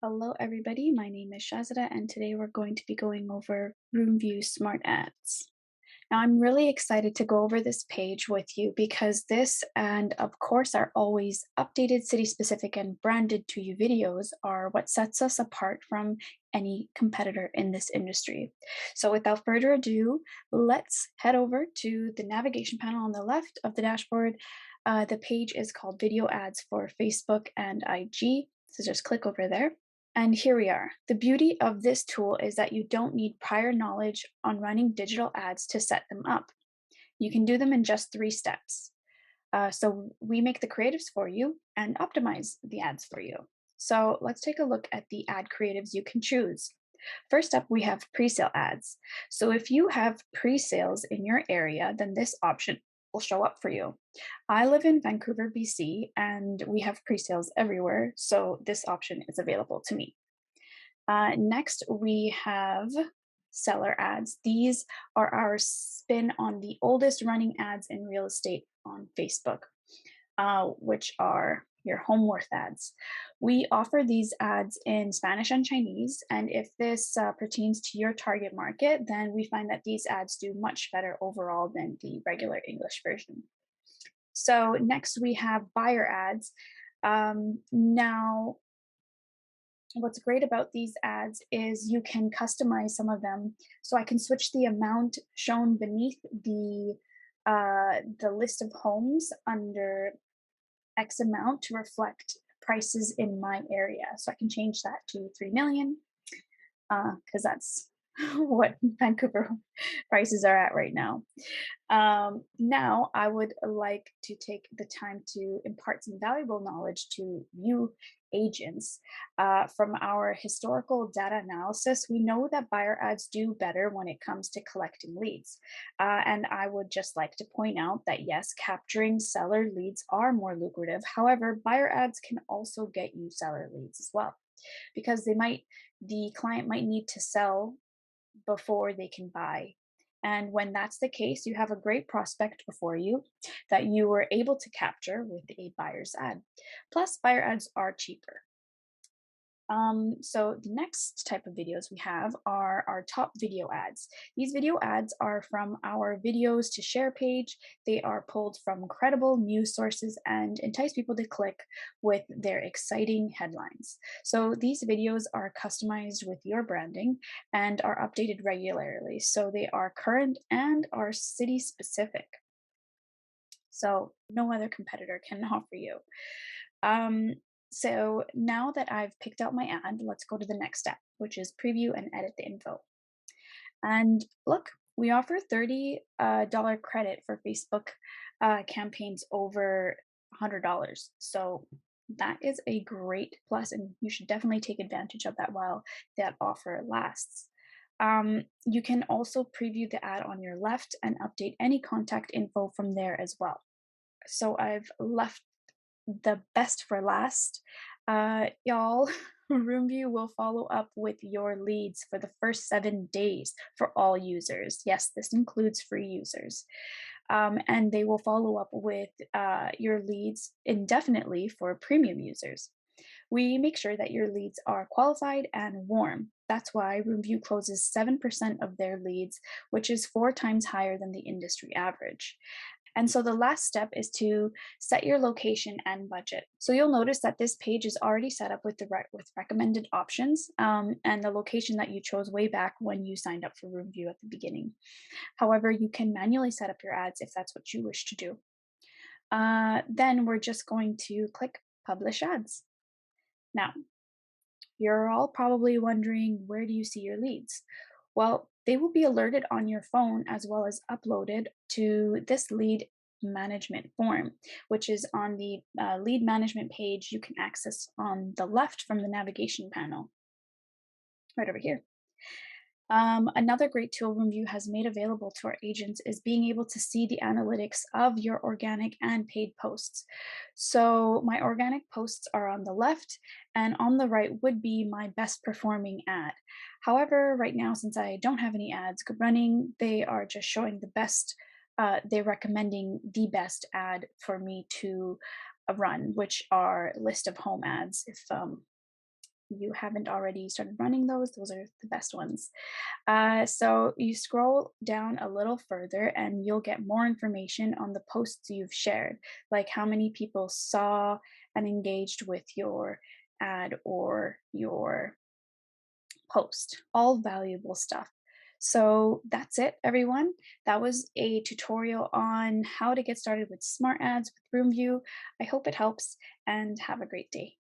Hello, everybody. My name is Shazada, and today we're going to be going over RoomView Smart Ads. Now, I'm really excited to go over this page with you because this and, of course, our always updated city specific and branded to you videos are what sets us apart from any competitor in this industry. So, without further ado, let's head over to the navigation panel on the left of the dashboard. The page is called Video Ads for Facebook and IG. So, just click over there. And here we are. The beauty of this tool is that you don't need prior knowledge on running digital ads to set them up. You can do them in just 3 steps. So we make the creatives for you and optimize the ads for you. So let's take a look at the ad creatives you can choose. First up, we have pre-sale ads. So if you have pre-sales in your area, then this option will show up for you. I live in Vancouver, BC, and we have pre-sales everywhere, so this option is available to me. Next, we have seller ads. These are our spin on the oldest running ads in real estate on Facebook, which are your home worth ads. We offer these ads in Spanish and Chinese, and if this pertains to your target market, then we find that these ads do much better overall than the regular English version. So next we have buyer ads. Now, what's great about these ads is you can customize some of them. So I can switch the amount shown beneath the list of homes under X amount to reflect prices in my area. So I can change that to 3 million because that's what Vancouver prices are at right now. Now, I would like to take the time to impart some valuable knowledge to you agents. From our historical data analysis, we know that buyer ads do better when it comes to collecting leads. And I would just like to point out that yes, capturing seller leads are more lucrative. However, buyer ads can also get you seller leads as well because the client might need to sell before they can buy. And when that's the case, you have a great prospect before you that you were able to capture with a buyer's ad. Plus, buyer ads are cheaper. So the next type of videos we have are our top video ads. These video ads are from our videos to share page. They are pulled from credible news sources and entice people to click with their exciting headlines. So these videos are customized with your branding and are updated regularly. So they are current and are city specific. So no other competitor can offer you. Um, so now that I've picked out my ad, let's go to the next step, which is preview and edit the info. And look, we offer $30 credit for Facebook campaigns over $100. So that is a great plus, and you should definitely take advantage of that while that offer lasts. You can also preview the ad on your left and update any contact info from there as well. So I've left the best for last. Y'all, RoomView will follow up with your leads for the first 7 days for all users. Yes, this includes free users. And they will follow up with your leads indefinitely for premium users. We make sure that your leads are qualified and warm. That's why RoomView closes 7% of their leads, which is 4 times higher than the industry average. And so the last step is to set your location and budget. So you'll notice that this page is already set up with with recommended options and the location that you chose way back when you signed up for RoomView at the beginning. However, you can manually set up your ads if that's what you wish to do. Then we're just going to click Publish Ads. Now, you're all probably wondering, where do you see your leads? Well, they will be alerted on your phone as well as uploaded to this lead management form, which is on the lead management page you can access on the left from the navigation panel, right over here. Another great tool RoomView has made available to our agents is being able to see the analytics of your organic and paid posts. So my organic posts are on the left, and on the right would be my best performing ad. However, right now, since I don't have any ads running, they are just showing the best, they're recommending the best ad for me to run, which are list of home ads if you haven't already started running those are the best ones. So you scroll down a little further and you'll get more information on the posts you've shared, like how many people saw and engaged with your ad or your post. All valuable stuff. So that's it, everyone. That was a tutorial on how to get started with smart ads with RoomView. I hope it helps and have a great day.